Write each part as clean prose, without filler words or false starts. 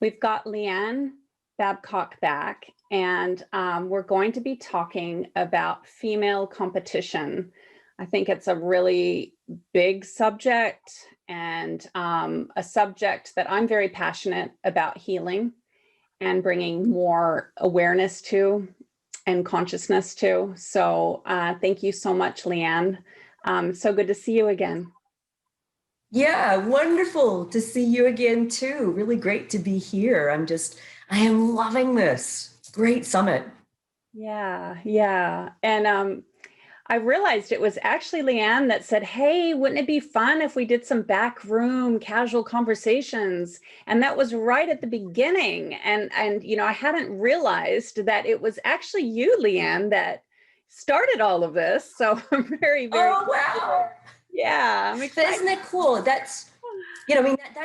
We've got Leanne Babcock back, and we're going to be talking about female competition. I think it's a really big subject, and a subject that I'm very passionate about healing and bringing more awareness to and consciousness to. So thank you so much, Leanne. So good to see you again. Yeah, wonderful to see you again too. Really great to be here. I am loving this. Great summit. Yeah. And I realized it was actually Leanne that said, hey, wouldn't it be fun if we did some backroom casual conversations? And that was right at the beginning. And I hadn't realized that it was actually you, Leanne, that started all of this. So I'm very Oh, wow. Yeah, I'm excited. Isn't that cool? That's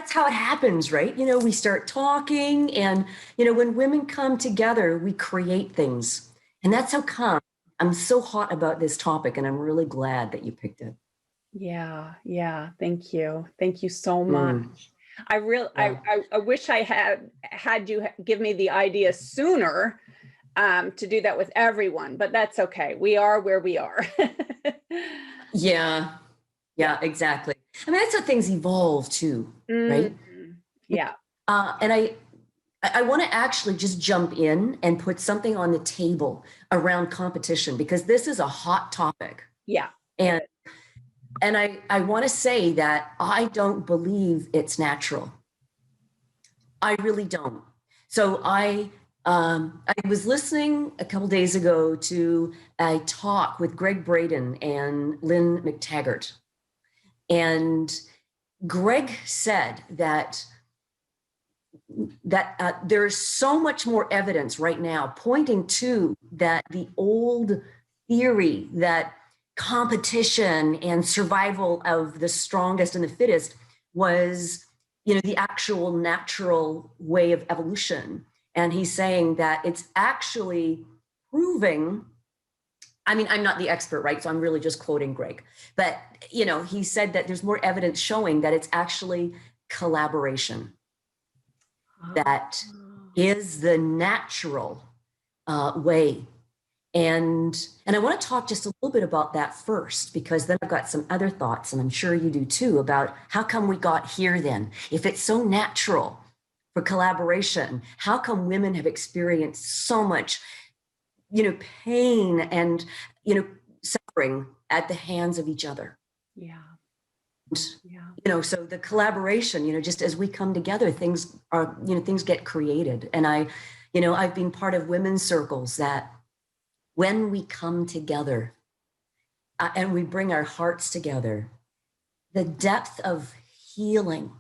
how it happens, right? We start talking and, when women come together, we create things. And that's how come I'm so hot about this topic, and I'm really glad that you picked it. Yeah. Thank you. Thank you so much. I wish I had you give me the idea sooner to do that with everyone, but that's okay. We are where we are. Yeah, exactly. I mean, that's how things evolve too, right? Yeah. And I want to actually just jump in and put something on the table around competition, because this is a hot topic. Yeah. And I want to say that I don't believe it's natural. I really don't. So I was listening a couple days ago to a talk with Greg Braden and Lynn McTaggart. And Greg said that there's so much more evidence right now pointing to that the old theory that competition and survival of the strongest and the fittest was, the actual natural way of evolution. And he's saying that it's actually proving, I mean, I'm not the expert, right? So I'm really just quoting Greg. But, he said that there's more evidence showing that it's actually collaboration. That is the natural way. And I want to talk just a little bit about that first, because then I've got some other thoughts, and I'm sure you do too, about how come we got here then? If it's so natural for collaboration, how come women have experienced so much pain and, suffering at the hands of each other? Yeah. So the collaboration, just as we come together, things get created. And I've been part of women's circles that when we come together and we bring our hearts together, the depth of healing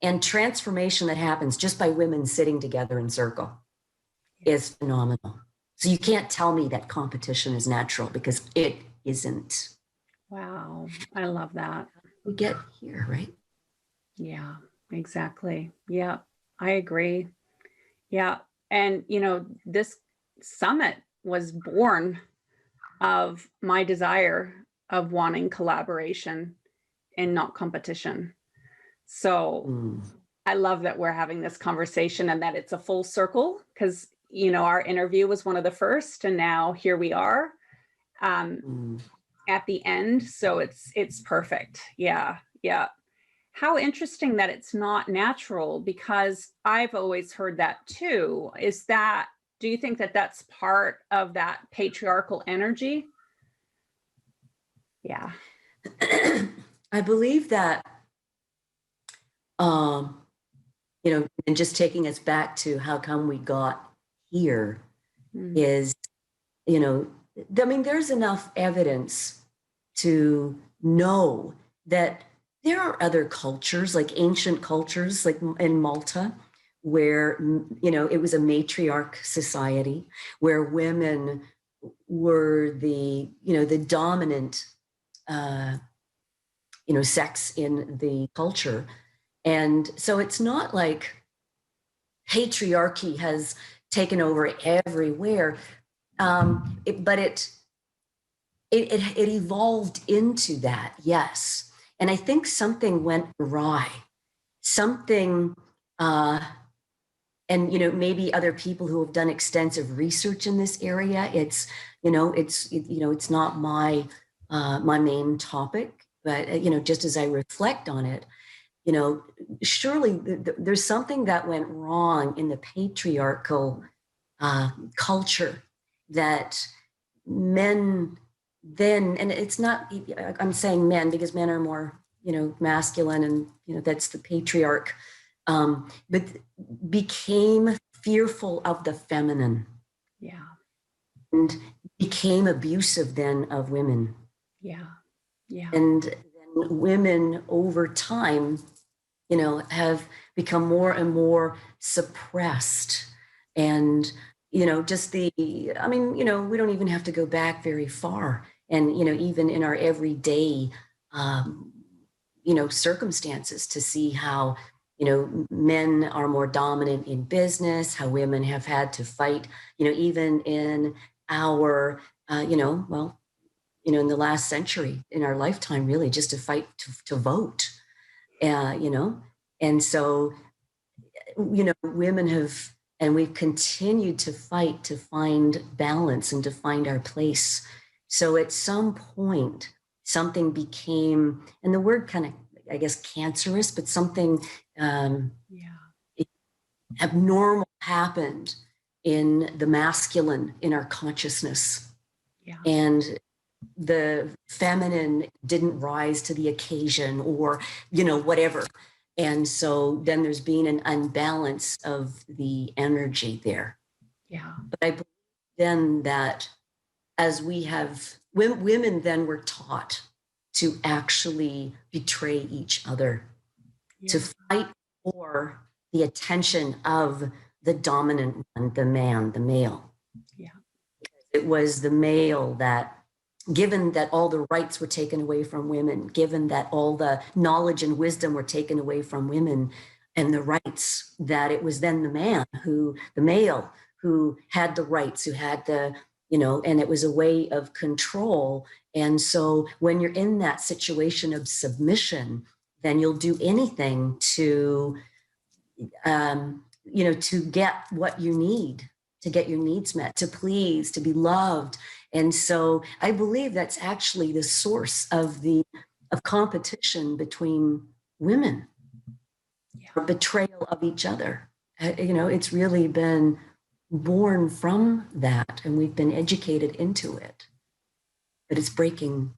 and transformation that happens just by women sitting together in circle is phenomenal. So you can't tell me that competition is natural, because it isn't. Wow. I love that. We get here, right? Yeah, exactly. Yeah, I agree. Yeah. And, this summit was born of my desire of wanting collaboration and not competition. So I love that we're having this conversation and that it's a full circle, because, our interview was one of the first, and now here we are at the end. So it's perfect. Yeah. How interesting that it's not natural, because I've always heard that too. Do you think that that's part of that patriarchal energy? Yeah. I believe that, and just taking us back to how come we got here is, there's enough evidence to know that there are other cultures, like ancient cultures, like in Malta, where, it was a matriarch society, where women were the dominant, sex in the culture. And so it's not like patriarchy has taken over everywhere, but it evolved into that, yes. And I think something went awry. Something and, you know, maybe other people who have done extensive research in this area. It's, you know, it's not my, my main topic, but, you know, just as I reflect on it, you know, surely there's something that went wrong in the patriarchal culture that men then, and it's not, I'm saying men because men are more, you know, masculine, and, you know, that's the patriarch, but became fearful of the feminine. Yeah. And became abusive then of women. Yeah. Yeah. And then women over time, you know, have become more and more suppressed. And, you know, just I mean, you know, we don't even have to go back very far. And, you know, even in our everyday, you know, circumstances, to see how, you know, men are more dominant in business, how women have had to fight, you know, even in our, you know, well, you know, in the last century, in our lifetime, really, just to fight to vote, you know. And so, you know, women have, and we've continued to fight to find balance and to find our place. So at some point, something became, and the word kind of, I guess, cancerous, but something abnormal happened in the masculine, in our consciousness. Yeah. And the feminine didn't rise to the occasion, or, you know, whatever. And so then there's been an unbalance of the energy there. Yeah. But I believe then that as we have, women then were taught to actually betray each other, to fight for the attention of the dominant one, the man, the male. Yeah. It was the male that, given that all the rights were taken away from women, given that all the knowledge and wisdom were taken away from women and the rights, that it was then the man the male who had the rights, who had the, you know, and it was a way of control. And so when you're in that situation of submission, then you'll do anything to, you know, to get what you need, to get your needs met, to please, to be loved. And so I believe that's actually the source of competition between women, or betrayal of each other. You know, it's really been born from that, and we've been educated into it, but it's breaking.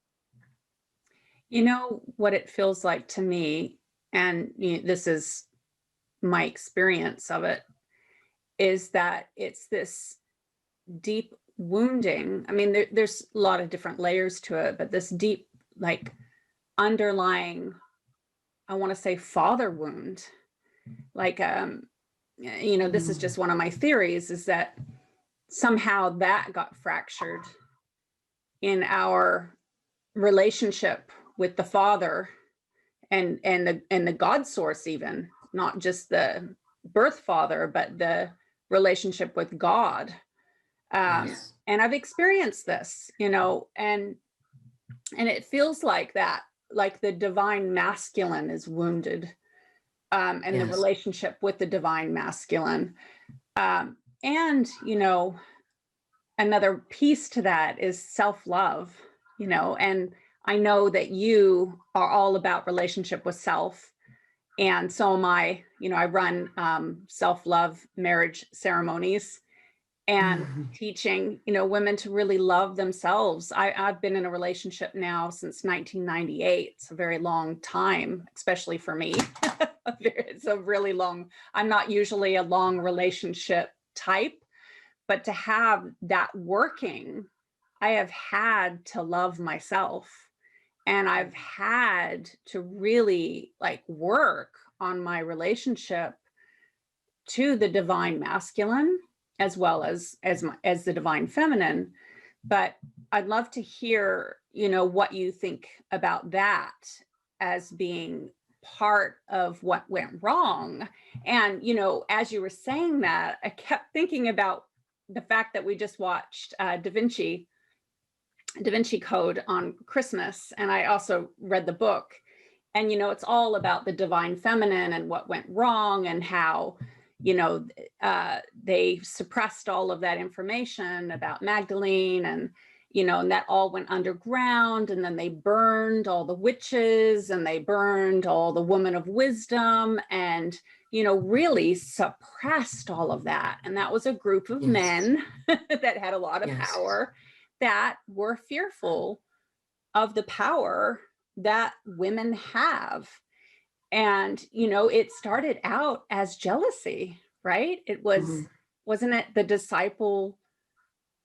You know what it feels like to me, and you know, this is my experience of it, is that it's this deep wounding. I mean, there's a lot of different layers to it, but this deep, like, underlying, I want to say, father wound. Like, you know, this is just one of my theories, is that somehow that got fractured in our relationship with the Father and the God source, even not just the birth father, but the relationship with God. Yes. And I've experienced this, you know, and it feels like that, like the divine masculine is wounded, and Yes. the relationship with the divine masculine. And, you know, another piece to that is self-love, you know, and I know that you are all about relationship with self. And so am I. You know, I run self-love marriage ceremonies and teaching, you know, women to really love themselves. I've been in a relationship now since 1998. It's a very long time, especially for me. It's a really long, I'm not usually a long relationship type, but to have that working, I have had to love myself. And I've had to really, like, work on my relationship to the divine masculine, as well as the divine feminine. But I'd love to hear, you know, what you think about that as being part of what went wrong. And, you know, as you were saying that, I kept thinking about the fact that we just watched Da Vinci Code on Christmas, and I also read the book. And, you know, it's all about the divine feminine and what went wrong, and how, you know, they suppressed all of that information about Magdalene, and, you know, and that all went underground. And then they burned all the witches, and they burned all the women of wisdom, and, you know, really suppressed all of that. And that was a group of men that had a lot of power, that were fearful of the power that women have. And, you know, it started out as jealousy, right? It was, wasn't it the disciple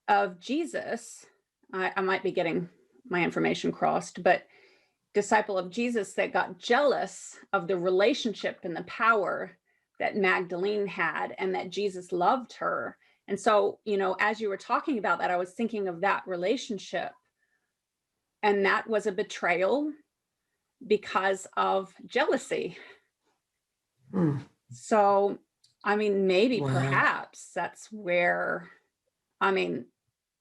of Jesus? I might be getting my information crossed, but disciple of Jesus that got jealous of the relationship and the power that Magdalene had, and that Jesus loved her. And so, you know, as you were talking about that, I was thinking of that relationship. And that was a betrayal because of jealousy. So, I mean, maybe perhaps that's where, I mean,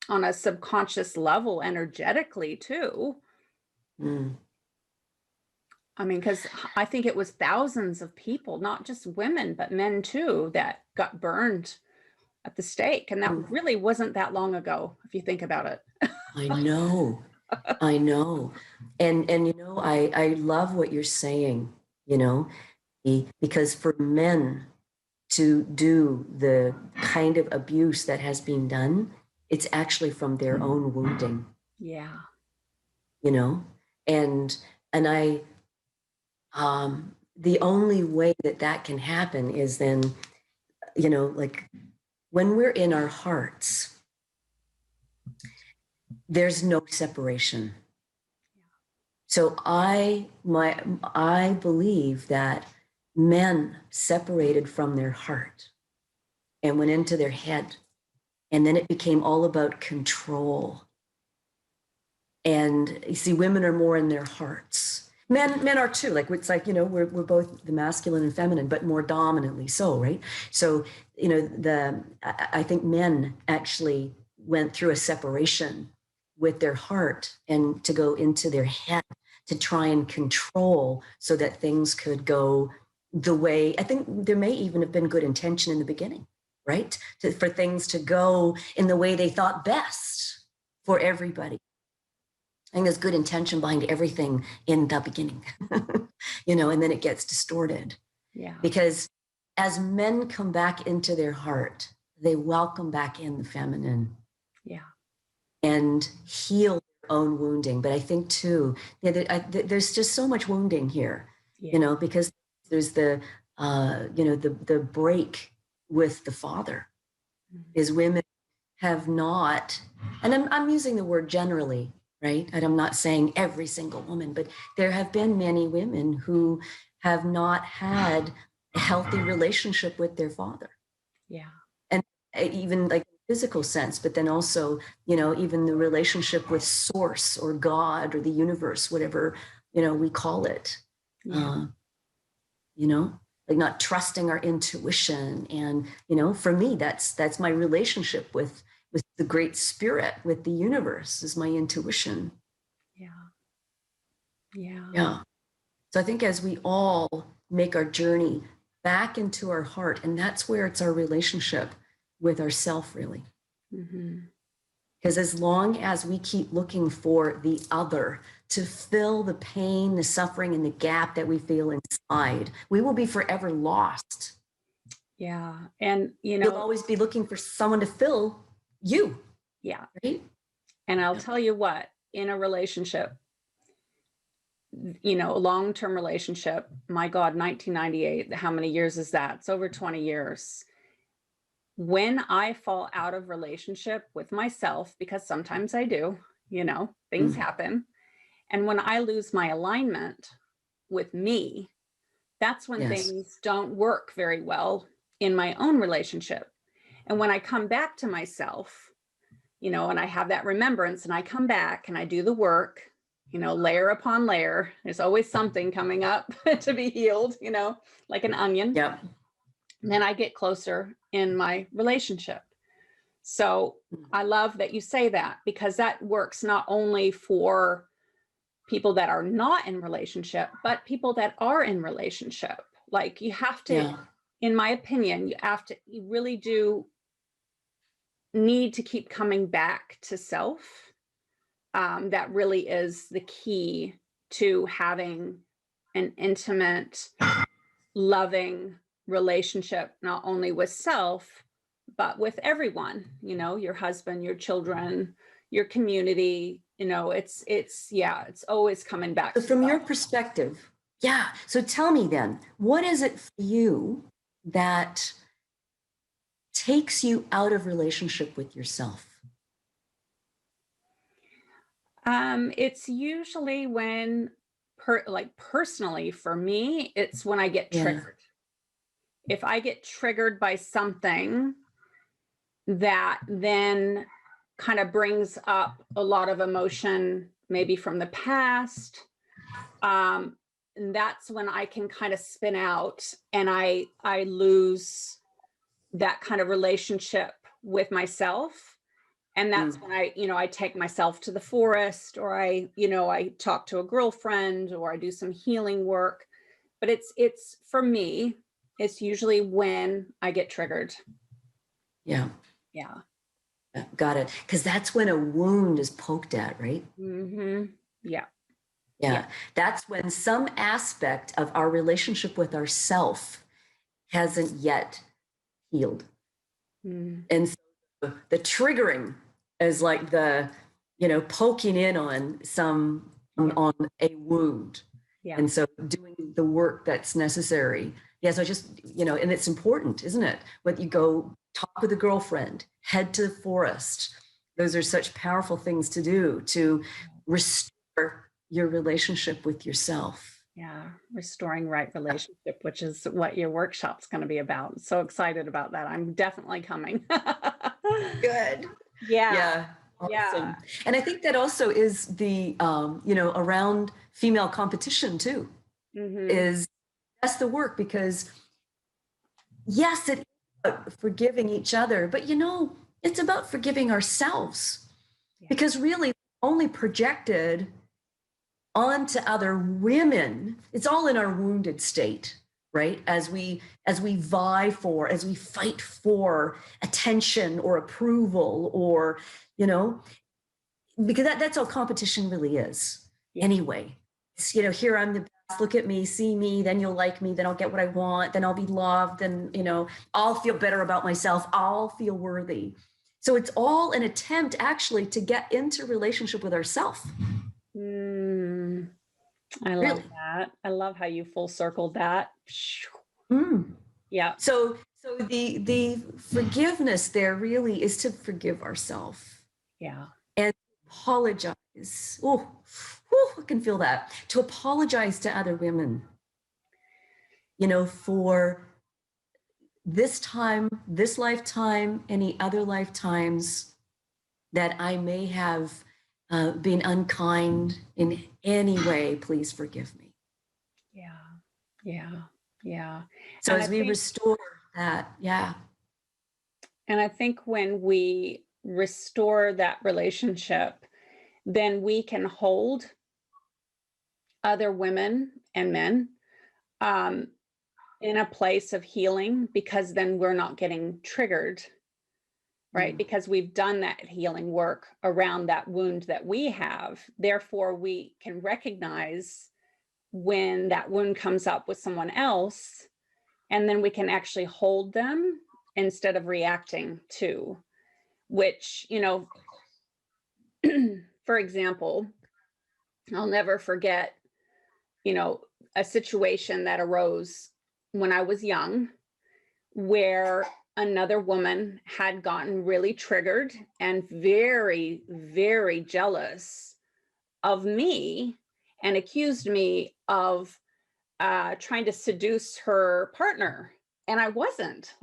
on a subconscious level, energetically too. I mean, because I think it was thousands of people, not just women, but men too, that got burned at the stake. And that really wasn't that long ago, if you think about it. I know. I know. And you know, I love what you're saying, you know, because for men to do the kind of abuse that has been done, it's actually from their own wounding. Yeah. You know, and I, the only way that that can happen is then, you know, like when we're in our hearts, there's no separation. So I believe that men separated from their heart and went into their head, and then it became all about control. And you see, women are more in their hearts. Men are too. Like, it's like, you know, we're both the masculine and feminine, but more dominantly so, right? So, you know, I think men actually went through a separation with their heart and to go into their head to try and control so that things could go the way. I think there may even have been good intention in the beginning, right? For things to go in the way they thought best for everybody. I think there's good intention behind everything in the beginning, you know, and then it gets distorted. Yeah. Because as men come back into their heart, they welcome back in the feminine. Yeah. And heal their own wounding. But I think too, there's just so much wounding here, you know, because there's the, you know, the break with the father is women have not, and I'm using the word generally, right? And I'm not saying every single woman, but there have been many women who have not had a healthy relationship with their father. Yeah. And even like physical sense, but then also, you know, even the relationship with source or God or the universe, whatever, you know, we call it, you know, like not trusting our intuition. And, you know, for me, that's my relationship with the great spirit, with the universe, is my intuition. Yeah. Yeah. Yeah. So I think as we all make our journey back into our heart, and that's where it's our relationship with ourself, really. Because as long as we keep looking for the other to fill the pain, the suffering, and the gap that we feel inside, we will be forever lost. Yeah. And, you know, you'll always be looking for someone to fill you. Yeah. Right. And I'll tell you what, in a relationship, you know, a long-term relationship, my God, 1998, how many years is that? It's over 20 years. When I fall out of relationship with myself, because sometimes I do, you know, things happen. And when I lose my alignment with me, that's when things don't work very well in my own relationship. And when I come back to myself, you know, and I have that remembrance and I come back and I do the work, you know, layer upon layer, there's always something coming up to be healed, you know, like an onion. Yeah. And then I get closer in my relationship. So I love that you say that, because that works not only for people that are not in relationship, but people that are in relationship. Like, you have to in my opinion, you really do need to keep coming back to self. That really is the key to having an intimate, loving relationship, not only with self, but with everyone, your husband, your children, your community, it's always coming back. So from your perspective, yeah. So tell me then, what is it for you that takes you out of relationship with yourself? It's usually when, personally for me, it's when I get triggered. If I get triggered by something that then kind of brings up a lot of emotion, maybe from the past, and that's when I can kind of spin out and I lose that kind of relationship with myself. And that's when I take myself to the forest, or I talk to a girlfriend, or I do some healing work. But it's for me, it's usually when I get triggered. Yeah. Yeah. Got it. Because that's when a wound is poked at, right? Mm-hmm. Yeah. Yeah. That's when some aspect of our relationship with ourself hasn't yet healed. And so the triggering is like the, poking in on on a wound. Yeah. And so doing the work that's necessary. Yeah. So just, and it's important, isn't it? When you go talk with a girlfriend, head to the forest. Those are such powerful things to do to restore your relationship with yourself. Yeah, restoring right relationship, which is what your workshop's going to be about. So excited about that. I'm definitely coming. Good. Yeah. Awesome. Yeah. And I think that also is the, around female competition too, is that's the work, because yes, it is about forgiving each other, but it's about forgiving ourselves, because really only projected onto other women. It's all in our wounded state, right? As we as we fight for attention or approval, or, because that's all competition really is. Anyway. It's, here I'm the best, look at me, see me, then you'll like me, then I'll get what I want, then I'll be loved, then, I'll feel better about myself, I'll feel worthy. So it's all an attempt actually to get into relationship with ourselves. I love that. I love how you full circled that. Yeah. So the forgiveness there really is to forgive ourselves. Yeah. And apologize. I can feel that. To apologize to other women, for this time, this lifetime, any other lifetimes that I may have been unkind in any way. Please forgive me. Yeah. So and as we restore that, And I think when we restore that relationship, then we can hold other women and men in a place of healing, because then we're not getting triggered, right? Because we've done that healing work around that wound that we have. Therefore, we can recognize when that wound comes up with someone else, and then we can actually hold them instead of reacting to, which, for example, I'll never forget, a situation that arose when I was young, where another woman had gotten really triggered and very, very jealous of me, and accused me of trying to seduce her partner. And I wasn't.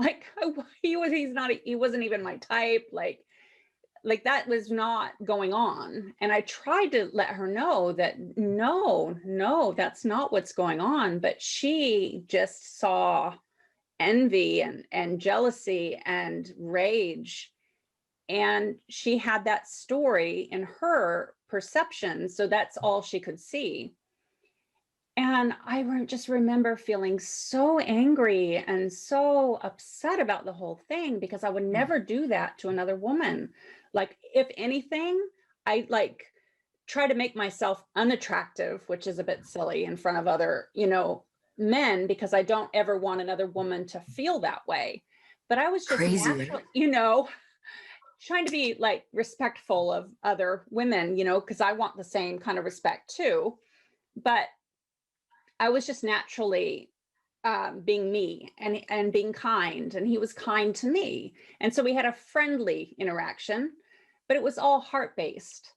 He wasn't even my type. Like that was not going on. And I tried to let her know that no, that's not what's going on. But she just saw envy and jealousy and rage. And she had that story in her perception. So that's all she could see. And just remember feeling so angry and so upset about the whole thing, because I would never do that to another woman. Like, if anything, I like try to make myself unattractive, which is a bit silly in front of other, men, because I don't ever want another woman to feel that way. But I was just Crazy, right? naturally, trying to be like respectful of other women, because I want the same kind of respect too. But I was just naturally being me and being kind, and he was kind to me, and so we had a friendly interaction, but it was all heart based.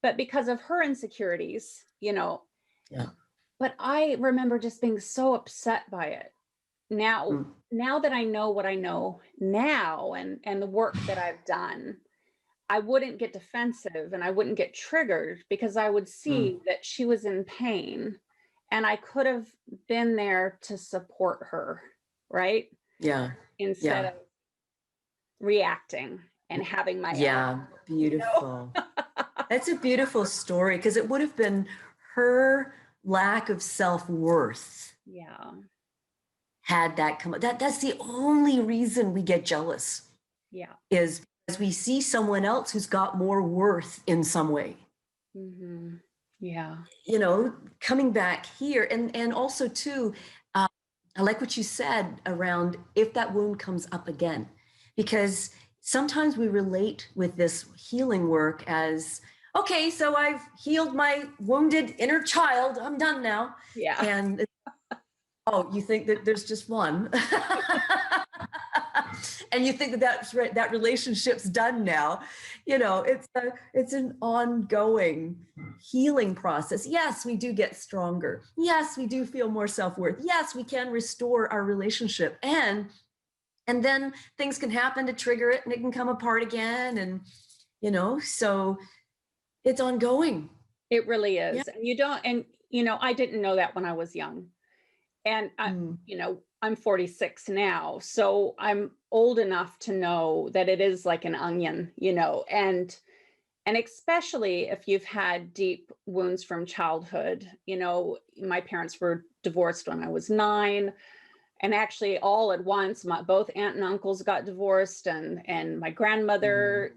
But because of her insecurities, Yeah. but I remember just being so upset by it. Now, Mm. now that I know what I know now, and the work that I've done, I wouldn't get defensive and I wouldn't get triggered, because I would Mm. see that she was in pain and I could have been there to support her, right? Yeah. Instead Yeah. of reacting and having my anger, Yeah. you know? Beautiful. That's a beautiful story, because it would have been her lack of self-worth Yeah. had that come. That's the only reason we get jealous, Yeah. is because we see someone else who's got more worth in some way. Mm-hmm. Yeah. Coming back here, and also too, I like what you said around if that wound comes up again, because sometimes we relate with this healing work as, okay, so I've healed my wounded inner child, I'm done now. Yeah. And oh, you think that there's just one. And you think that that relationship's done now. It's an ongoing healing process. Yes, we do get stronger. Yes, we do feel more self-worth. Yes, we can restore our relationship, and then things can happen to trigger it, and it can come apart again, and so it's ongoing. It really Yeah. is. And I didn't know that when I was young. And Mm. I'm 46 now, so I'm old enough to know that it is like an onion, and especially if you've had deep wounds from childhood. My parents were divorced when I was 9, and actually all at once, both aunt and uncles got divorced, and my Mm. grandmother,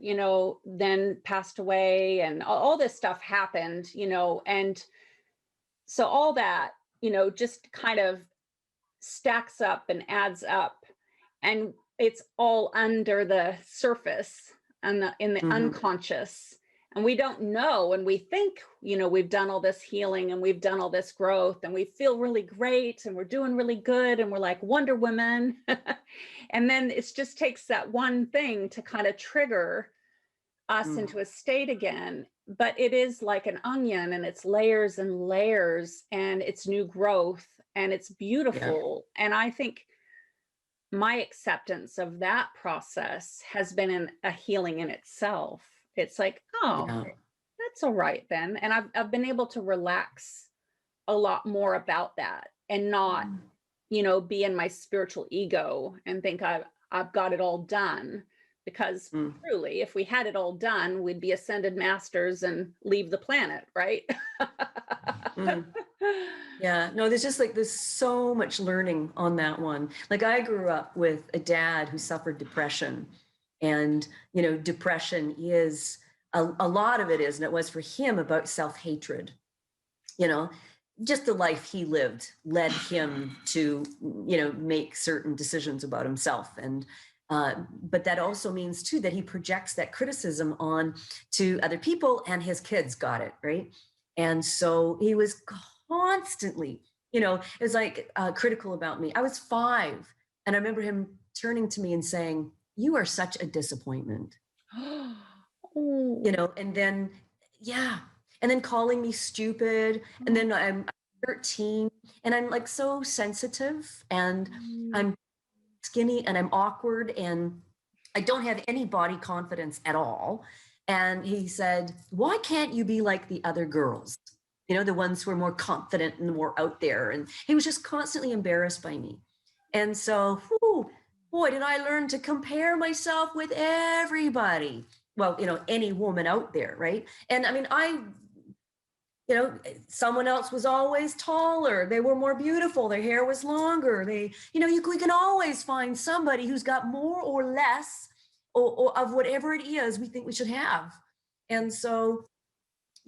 then passed away, and all this stuff happened, and so all that, just kind of stacks up and adds up, and it's all under the surface and in the Mhm. unconscious, and we don't know, and we think we've done all this healing and we've done all this growth and we feel really great and we're doing really good and we're like Wonder Woman. And then it just takes that one thing to kind of trigger us Mm. into a state again. But it is like an onion, and it's layers and layers, and it's new growth, and it's Yeah. beautiful. And I think my acceptance of that process has been a healing in itself. It's like, oh, Yeah. that's all right then. And I've been able to relax a lot more about that, and not, be in my spiritual ego and think I've got it all done. Because Mm. truly, if we had it all done, we'd be ascended masters and leave the planet, right? Mm. Yeah, no, there's so much learning on that one. Like, I grew up with a dad who suffered depression, and depression is a lot of it is, and it was for him, about self-hatred. You know, just the life he lived led him to make certain decisions about himself, and but that also means too that he projects that criticism on to other people, and his kids got it right. And so he was constantly, it was like critical about me. I was 5, and I remember him turning to me and saying, "You are such a disappointment." Oh. And then, yeah, and then calling me stupid. And then I'm 13, and I'm like so sensitive, and I'm skinny, and I'm awkward, and I don't have any body confidence at all. And he said, "Why can't you be like the other girls? The ones who are more confident and more out there." And he was just constantly embarrassed by me. And so, whew, boy, did I learn to compare myself with everybody. Well, any woman out there, right? And I mean, you know, someone else was always taller. They were more beautiful. Their hair was longer. We can always find somebody who's got more or less or of whatever it is we think we should have. And so,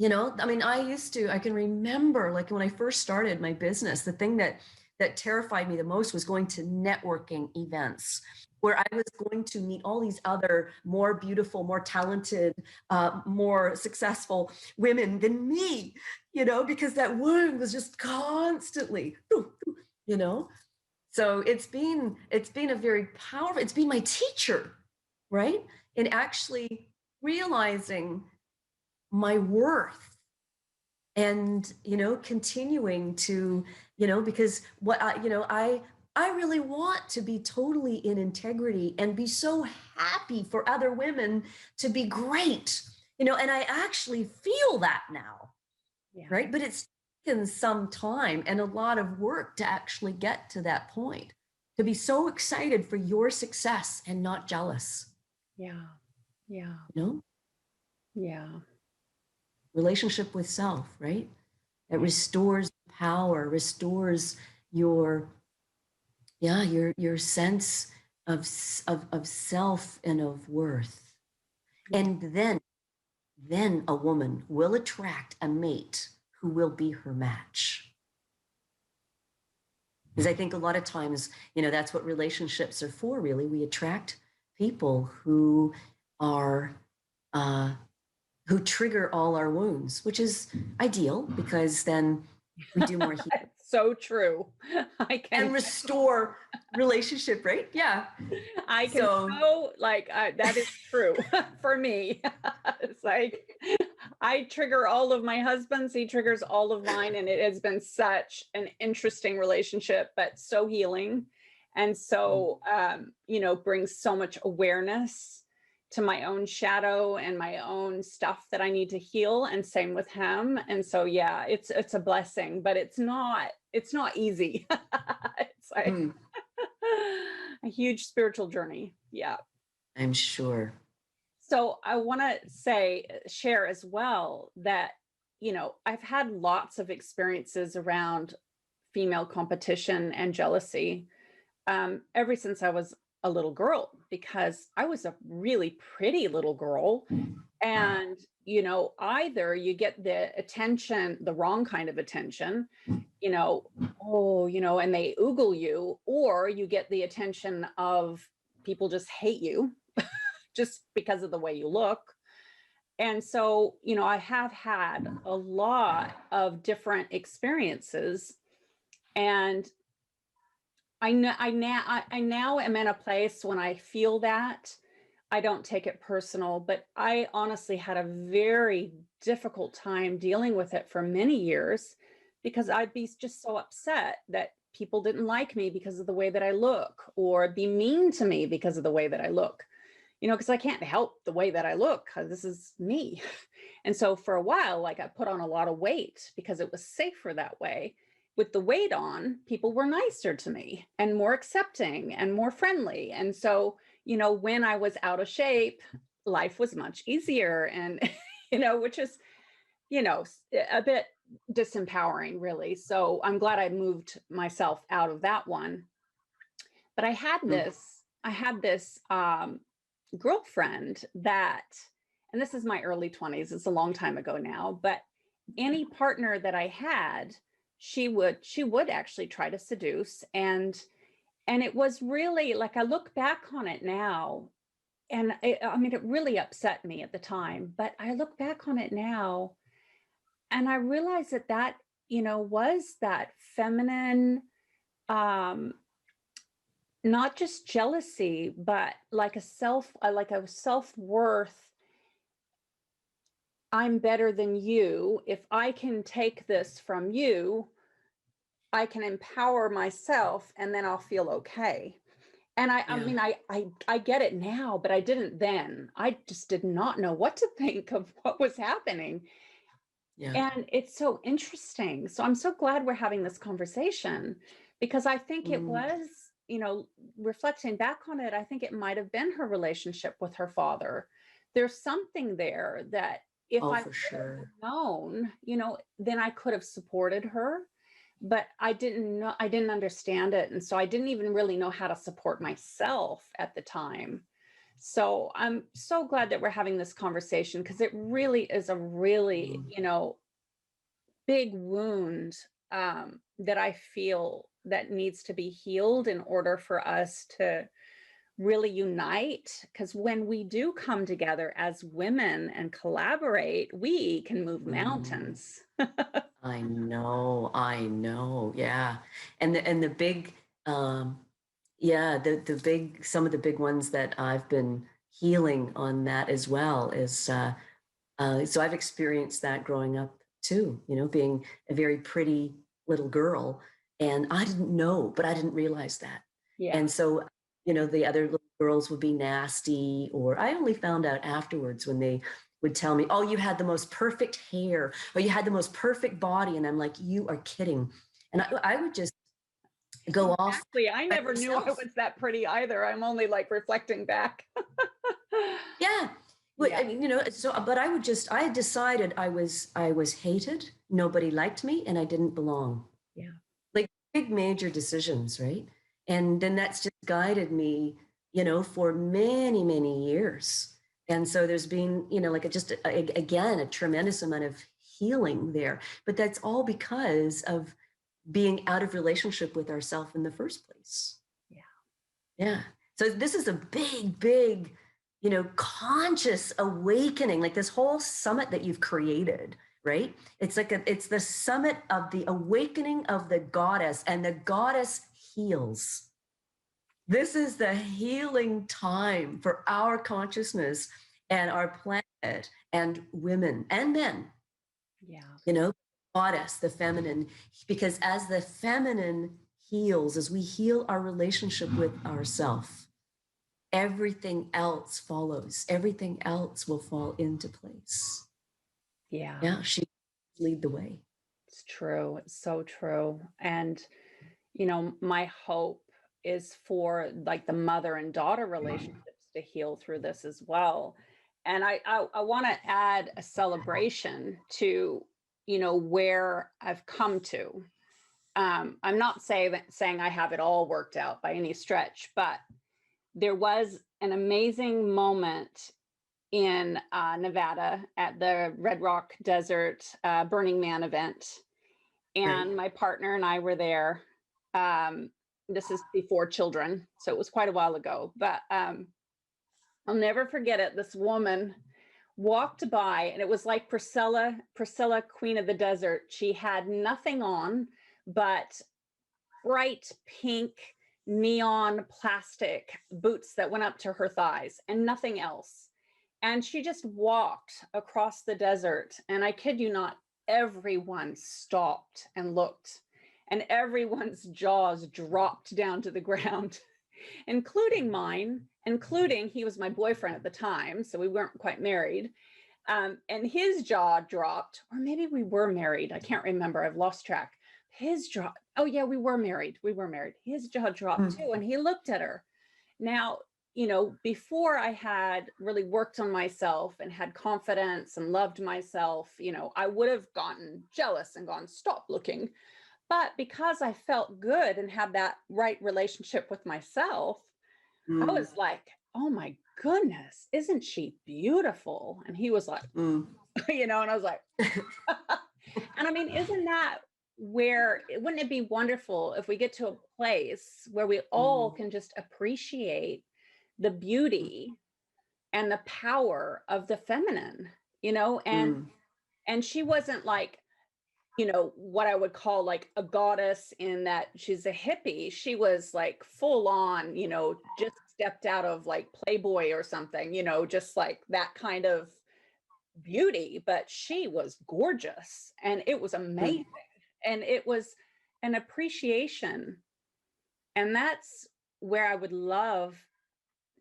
I mean, I can remember, like, when I first started my business, the thing that terrified me the most was going to networking events where I was going to meet all these other more beautiful, more talented, more successful women than me, because that wound was just constantly, So it's been a very powerful, it's been my teacher, right? In actually realizing my worth and, continuing to, because what I really want to be totally in integrity and be so happy for other women to be great, and I actually feel that now, right? But it's taken some time and a lot of work to actually get to that point, to be so excited for your success and not jealous. Yeah. Relationship with self, right? It restores power, restores your sense of self and of worth. And then a woman will attract a mate who will be her match. Because I think a lot of times, that's what relationships are for, really. We attract people who are who trigger all our wounds, which is ideal because then we do more healing. So true. And restore relationship, right? Yeah. I can that is true for me. It's like I trigger all of my husband's, he triggers all of mine, and it has been such an interesting relationship, but so healing, and so brings so much awareness to my own shadow and my own stuff that I need to heal, and same with him. And so it's a blessing, but it's not easy. It's like a huge spiritual journey. Yeah, I'm sure. So I want to share as well that I've had lots of experiences around female competition and jealousy ever since I was a little girl, because I was a really pretty little girl. And, either you get the attention, the wrong kind of attention, and they oogle you, or you get the attention of people just hate you just because of the way you look. And so, I have had a lot of different experiences, and I now am in a place when I feel that I don't take it personal, but I honestly had a very difficult time dealing with it for many years, because I'd be just so upset that people didn't like me because of the way that I look, or be mean to me because of the way that I look, because I can't help the way that I look, because this is me. And so for a while, like, I put on a lot of weight because it was safer that way. With the weight on, people were nicer to me and more accepting and more friendly. And so, when I was out of shape, life was much easier. And, which is, a bit disempowering, really. So I'm glad I moved myself out of that one. But I had this girlfriend that, and this is my early 20s, it's a long time ago now, but any partner that I had, she would actually try to seduce. And it was really, like, I look back on it now, and it really upset me at the time, but I look back on it now and I realize that was that feminine, not just jealousy, but like a self-worth. I'm better than you. If I can take this from you, I can empower myself, and then I'll feel okay. And I get it now, but I didn't then. I just did not know what to think of what was happening. Yeah. And it's so interesting. So I'm so glad we're having this conversation, because I think it was, reflecting back on it, I think it might have been her relationship with her father. There's something there that if Oh, I for would have sure. known, then I could have supported her, but I didn't know, I didn't understand it. And so I didn't even really know how to support myself at the time. So I'm so glad that we're having this conversation, because it really is a really, big wound that I feel that needs to be healed in order for us to really unite. Because when we do come together as women and collaborate, we can move Mm. mountains. I know. Yeah. And the big, yeah, the big, some of the big ones that I've been healing on that as well is, so I've experienced that growing up too, being a very pretty little girl. And I didn't know, but I didn't realize that. Yeah. And so, the other little girls would be nasty, or I only found out afterwards when they would tell me, oh, you had the most perfect hair, or you had the most perfect body. And I'm like, you are kidding. And I would just go off Exactly. I by never knew I myself. was that pretty either. I'm only like reflecting back. Yeah. Well, Yeah. I mean, but I had decided I was hated. Nobody liked me and I didn't belong. Yeah. Like big major decisions, right? And then that's just guided me, for many, many years. And so there's been, again, a tremendous amount of healing there. But that's all because of being out of relationship with ourselves in the first place. Yeah. Yeah. So this is a big, big, conscious awakening, like this whole summit that you've created, right? It's the summit of the awakening of the goddess, and the goddess heals. This is the healing time for our consciousness and our planet and women and men, Yeah. goddess, the feminine, because as the feminine heals, as we heal our relationship with ourself, everything else follows. Everything else will fall into place. Yeah. Yeah, she lead the way. It's true. It's so true. And, my hope is for like the mother and daughter relationships to heal through this as well. And I want to add a celebration to, where I've come to. I'm not saying I have it all worked out by any stretch, but there was an amazing moment in Nevada at the Red Rock Desert Burning Man event. Right. And my partner and I were there. This is before children, so it was quite a while ago, but I'll never forget it. This woman walked by, and it was like Priscilla, Queen of the Desert. She had nothing on but bright pink neon plastic boots that went up to her thighs and nothing else. And she just walked across the desert. And I kid you not, everyone stopped and looked, and everyone's jaws dropped down to the ground, including mine, including he was my boyfriend at the time. So we weren't quite married. And his jaw dropped, or maybe we were married. I can't remember. I've lost track. His jaw, oh yeah, we were married. We were married. His jaw dropped too. And he looked at her. Now, before I had really worked on myself and had confidence and loved myself, I would have gotten jealous and gone, stop looking. But because I felt good and had that right relationship with myself, I was like, oh my goodness, isn't she beautiful? And he was like, and I was like, and I mean, isn't that where, wouldn't it be wonderful if we get to a place where we all can just appreciate the beauty and the power of the feminine, and she wasn't like, what I would call like a goddess in that she's a hippie. She was like full on, just stepped out of like Playboy or something, just like that kind of beauty, but she was gorgeous and it was amazing. And it was an appreciation. And that's where I would love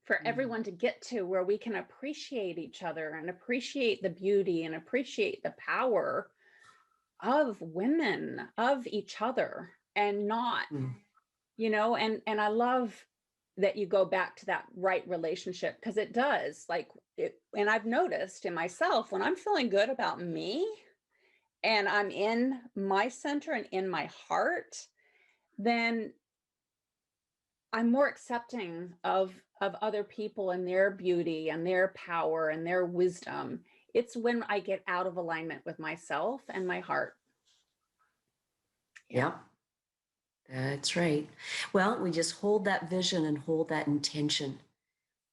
for everyone to get to, where we can appreciate each other and appreciate the beauty and appreciate the power of women, of each other, and not, and I love that you go back to that right relationship, because it does, like it, and I've noticed in myself when I'm feeling good about me and I'm in my center and in my heart, then I'm more accepting of other people and their beauty and their power and their wisdom. It's when I get out of alignment with myself and my heart. Yeah. That's right. Well, we just hold that vision and hold that intention,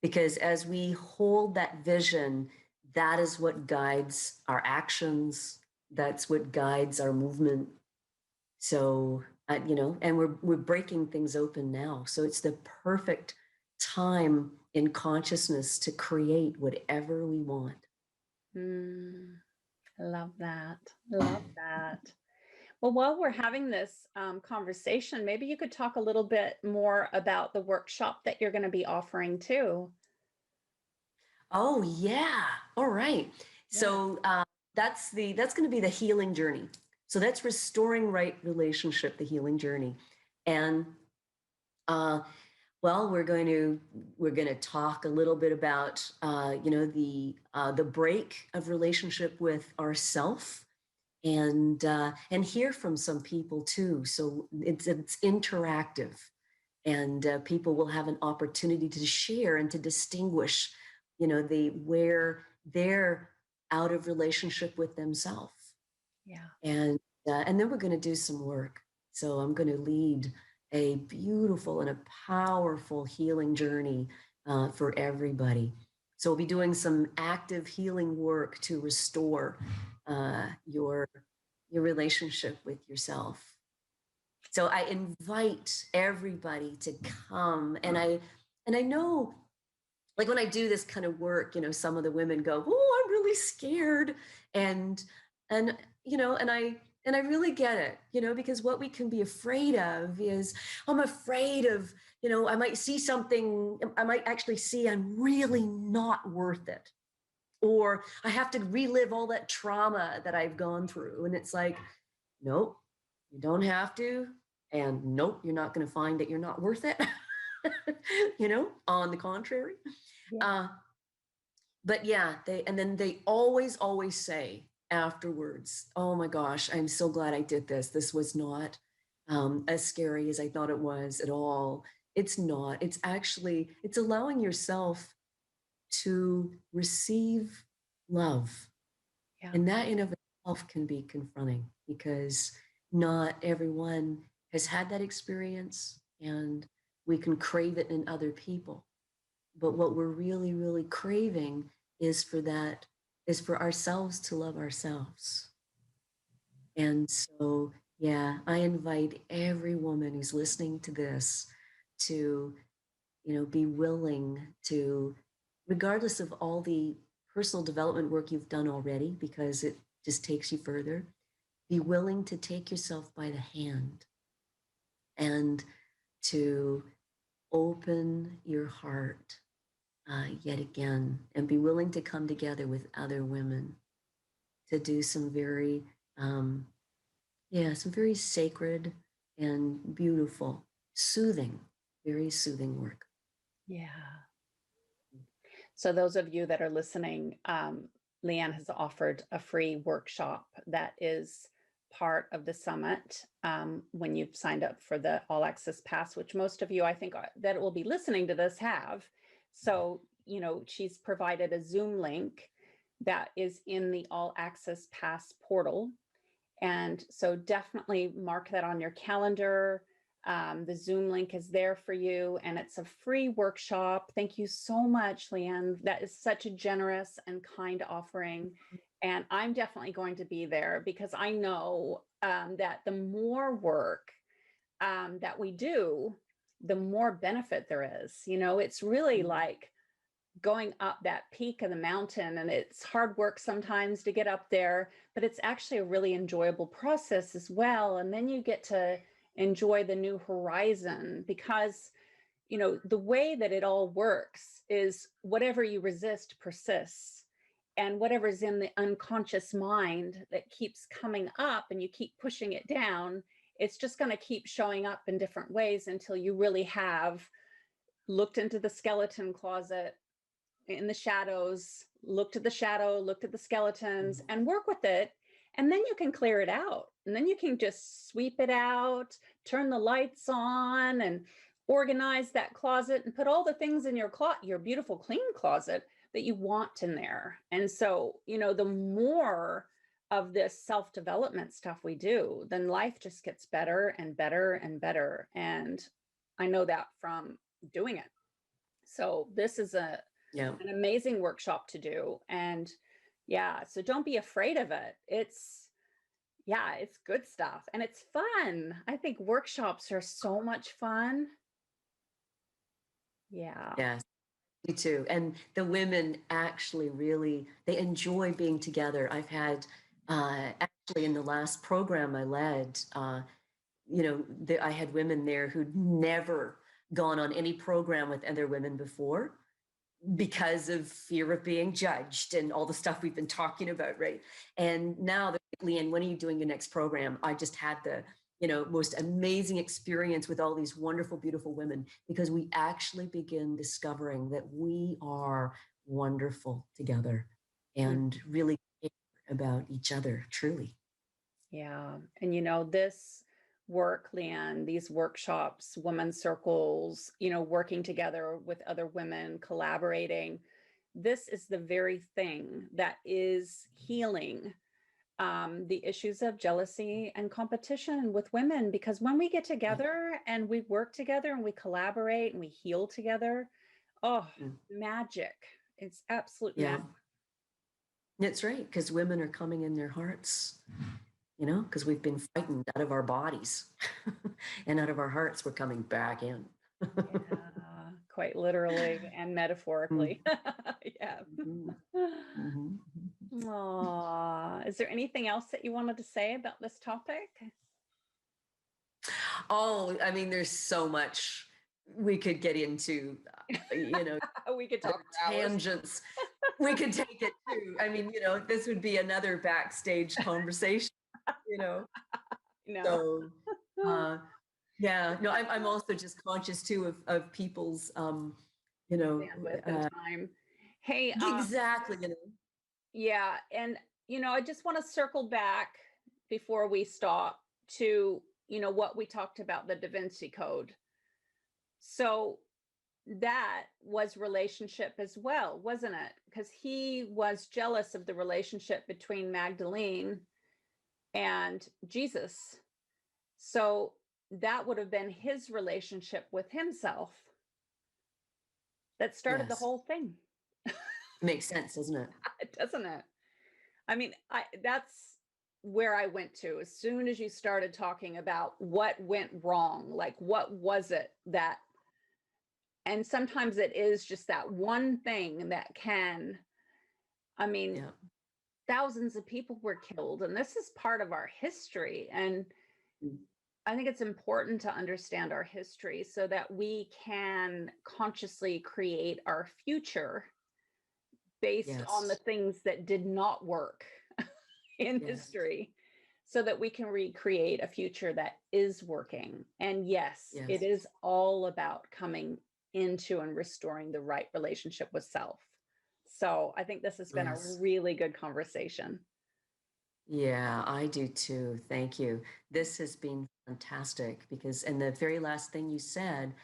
because as we hold that vision, that is what guides our actions. That's what guides our movement. So, and we're breaking things open now. So it's the perfect time in consciousness to create whatever we want. Love that. Love that. Well, while we're having this conversation, maybe you could talk a little bit more about the workshop that you're going to be offering too. Oh yeah. All right. Yeah. So that's going to be the healing journey. So that's restoring right relationship, the healing journey. And well, we're going to talk a little bit about the break of relationship with ourself, and hear from some people too. So it's interactive, and people will have an opportunity to share and to distinguish, where they're out of relationship with themselves. Yeah. And then we're going to do some work. So I'm going to lead a beautiful and a powerful healing journey for everybody. So we'll be doing some active healing work to restore your relationship with yourself. So I invite everybody to come, and I know, like when I do this kind of work, some of the women go, "Oh, I'm really scared," and I really get it, because what we can be afraid of is, I'm afraid of, I might see something, I might actually see I'm really not worth it, or I have to relive all that trauma that I've gone through. And it's like, nope, you don't have to. And nope, you're not going to find that you're not worth it. On the contrary. Yeah. But yeah, they always say afterwards, oh my gosh, I'm so glad I did this. This was not as scary as I thought it was at all. It's not. It's actually, it's allowing yourself to receive love. Yeah. And that in of itself can be confronting, because not everyone has had that experience, and we can crave it in other people. But what we're really, really craving is for ourselves to love ourselves. And so, yeah, I invite every woman who's listening to this to, be willing to, regardless of all the personal development work you've done already, because it just takes you further, be willing to take yourself by the hand and to open your heart yet again, and be willing to come together with other women to do some very, some very sacred and beautiful, very soothing work. Yeah. So those of you that are listening, Leanne has offered a free workshop that is part of the summit when you've signed up for the All Access Pass, which most of you, I think, that will be listening to this have. So, she's provided a Zoom link that is in the All Access Pass portal. And so definitely mark that on your calendar. The Zoom link is there for you, and it's a free workshop. Thank you so much, Leanne. That is such a generous and kind offering. And I'm definitely going to be there, because I know that the more work that we do, the more benefit there is. It's really like going up that peak of the mountain, and it's hard work sometimes to get up there, but it's actually a really enjoyable process as well. And then you get to enjoy the new horizon, because the way that it all works is whatever you resist persists, and whatever's in the unconscious mind that keeps coming up and you keep pushing it down, it's just going to keep showing up in different ways until you really have looked into the skeleton closet in the shadows, looked at the shadow, looked at the skeletons, and work with it. And then you can clear it out. And then you can just sweep it out, turn the lights on, and organize that closet and put all the things in your beautiful, clean closet that you want in there. And so, the more of this self-development stuff we do, then life just gets better and better and better. And I know that from doing it. So this is an amazing workshop to do. And yeah, so don't be afraid of it. It's good stuff. And it's fun. I think workshops are so much fun. Yeah. Yes, me too. And the women actually really, they enjoy being together. I've had, actually in the last program I led, I had women there who'd never gone on any program with other women before because of fear of being judged and all the stuff we've been talking about, right? And now they're like, Leanne, when are you doing your next program? I just had the most amazing experience with all these wonderful, beautiful women, because we actually begin discovering that we are wonderful together and really care about each other, truly. Yeah. And this work, Leanne, these workshops, women's circles, working together with other women, collaborating, this is the very thing that is healing the issues of jealousy and competition with women. Because when we get together and we work together and we collaborate and we heal together, magic. It's absolute magic. That's right, because women are coming in their hearts, because we've been frightened out of our bodies and out of our hearts, we're coming back in. Yeah, quite literally and metaphorically. Yeah. Aww. Is there anything else that you wanted to say about this topic? Oh, I mean, there's so much we could get into, we could talk tangents. We could take it to, I mean, this would be another backstage conversation, No. So, yeah, no, I'm also just conscious too of people's, bandwidth and time. Hey, exactly. Yeah. And, I just want to circle back before we stop to, what we talked about, the Da Vinci Code. So that was relationship as well, wasn't it? Because he was jealous of the relationship between Magdalene and Jesus. So that would have been his relationship with himself that started the whole thing. Makes sense, doesn't it? Doesn't it? I mean, that's where I went to as soon as you started talking about what went wrong, like what was it that, and sometimes it is just that one thing that can, thousands of people were killed, and this is part of our history. And I think it's important to understand our history so that we can consciously create our future based on the things that did not work in history, so that we can recreate a future that is working. And yes, it is all about coming into and restoring the right relationship with self. So I think this has been a really good conversation. Yeah, I do too. Thank you. This has been fantastic because, and the very last thing you said,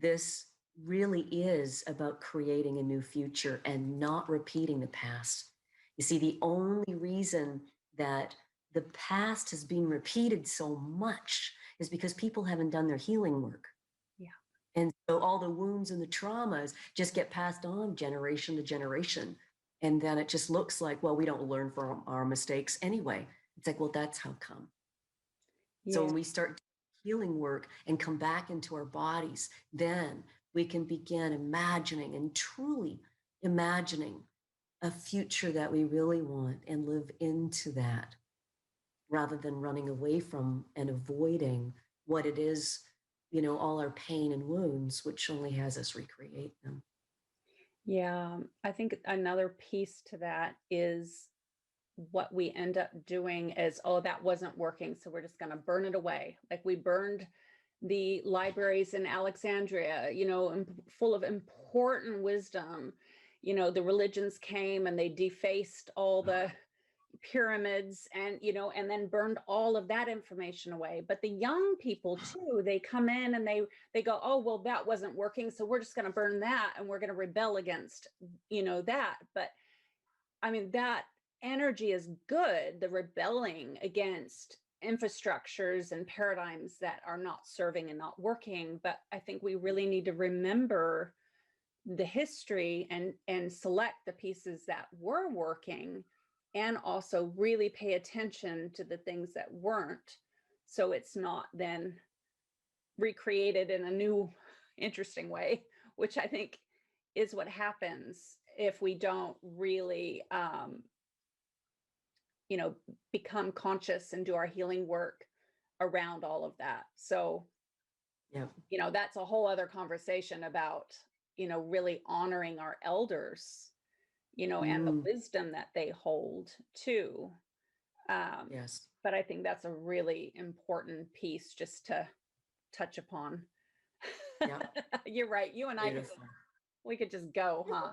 this really is about creating a new future and not repeating the past. You see, the only reason that the past has been repeated so much is because people haven't done their healing work. Yeah. And so all the wounds and the traumas just get passed on generation to generation. And then it just looks like, well, we don't learn from our mistakes anyway. It's like, well, that's how come. Yeah. So when we start healing work and come back into our bodies, then we can begin imagining and truly imagining a future that we really want and live into that, rather than running away from and avoiding what it is, all our pain and wounds, which only has us recreate them. Yeah, I think another piece to that is what we end up doing is, oh, that wasn't working, so we're just going to burn it away. Like we burned the libraries in Alexandria, you know, full of important wisdom. You know, the religions came and they defaced all the pyramids and, you know, and then burned all of that information away. But the young people too, they come in and they go, oh, well, that wasn't working, so we're just going to burn that and we're going to rebel against, you know, that. But I mean, that energy is good, the rebelling against infrastructures and paradigms that are not serving and not working. But I think we really need to remember the history and select the pieces that were working, and also really pay attention to the things that weren't, so it's not then recreated in a new interesting way, which I think is what happens if we don't really you know, become conscious and do our healing work around all of that. So, Yeah. you know, that's a whole other conversation about, you know, really honoring our elders, you know, and the wisdom that they hold too. Yes. But I think that's a really important piece just to touch upon. Yeah. You're right. You and Beautiful. we could just go, huh?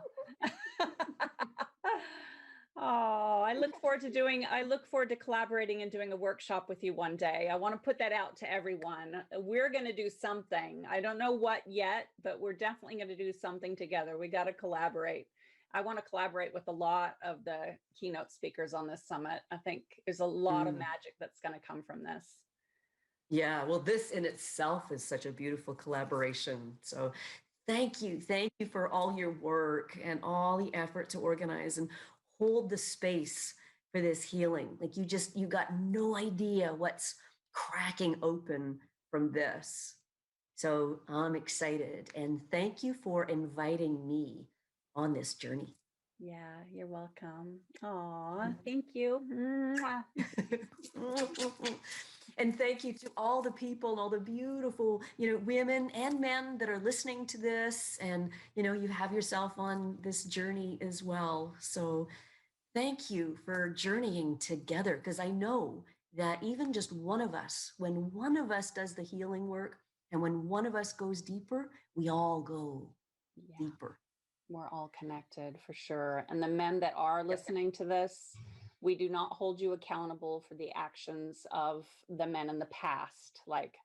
Oh, I look forward to collaborating and doing a workshop with you one day. I want to put that out to everyone. We're going to do something. I don't know what yet, but we're definitely going to do something together. We got to collaborate. I want to collaborate with a lot of the keynote speakers on this summit. I think there's a lot of magic that's going to come from this. Yeah, well, this in itself is such a beautiful collaboration. So thank you. Thank you for all your work and all the effort to organize and hold the space for this healing. Like you got no idea what's cracking open from this. So I'm excited. And thank you for inviting me on this journey. Yeah, you're welcome. Aw, thank you. And thank you to all the people and all the beautiful, you know, women and men that are listening to this. And, you know, you have yourself on this journey as well. So thank you for journeying together, because I know that even just one of us, when one of us does the healing work and when one of us goes deeper, we all go deeper. We're all connected for sure. And the men that are listening to this, we do not hold you accountable for the actions of the men in the past. Like,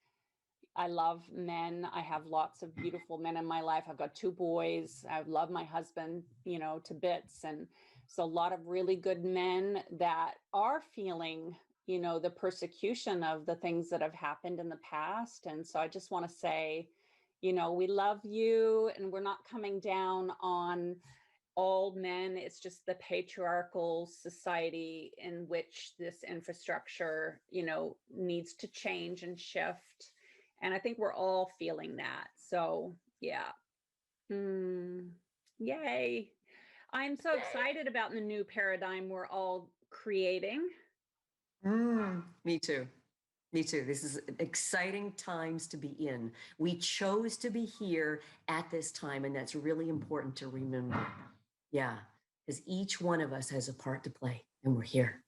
I love men. I have lots of beautiful men in my life. I've got 2 boys. I love my husband, you know, to bits. And so a lot of really good men that are feeling, you know, the persecution of the things that have happened in the past. And so I just want to say, you know, we love you, and we're not coming down on all men. It's just the patriarchal society in which this infrastructure, you know, needs to change and shift. And I think we're all feeling that. So yeah. Yay. I'm so excited about the new paradigm we're all creating. Me too. Me too. This is exciting times to be in. We chose to be here at this time, and that's really important to remember. Yeah, because each one of us has a part to play, and we're here.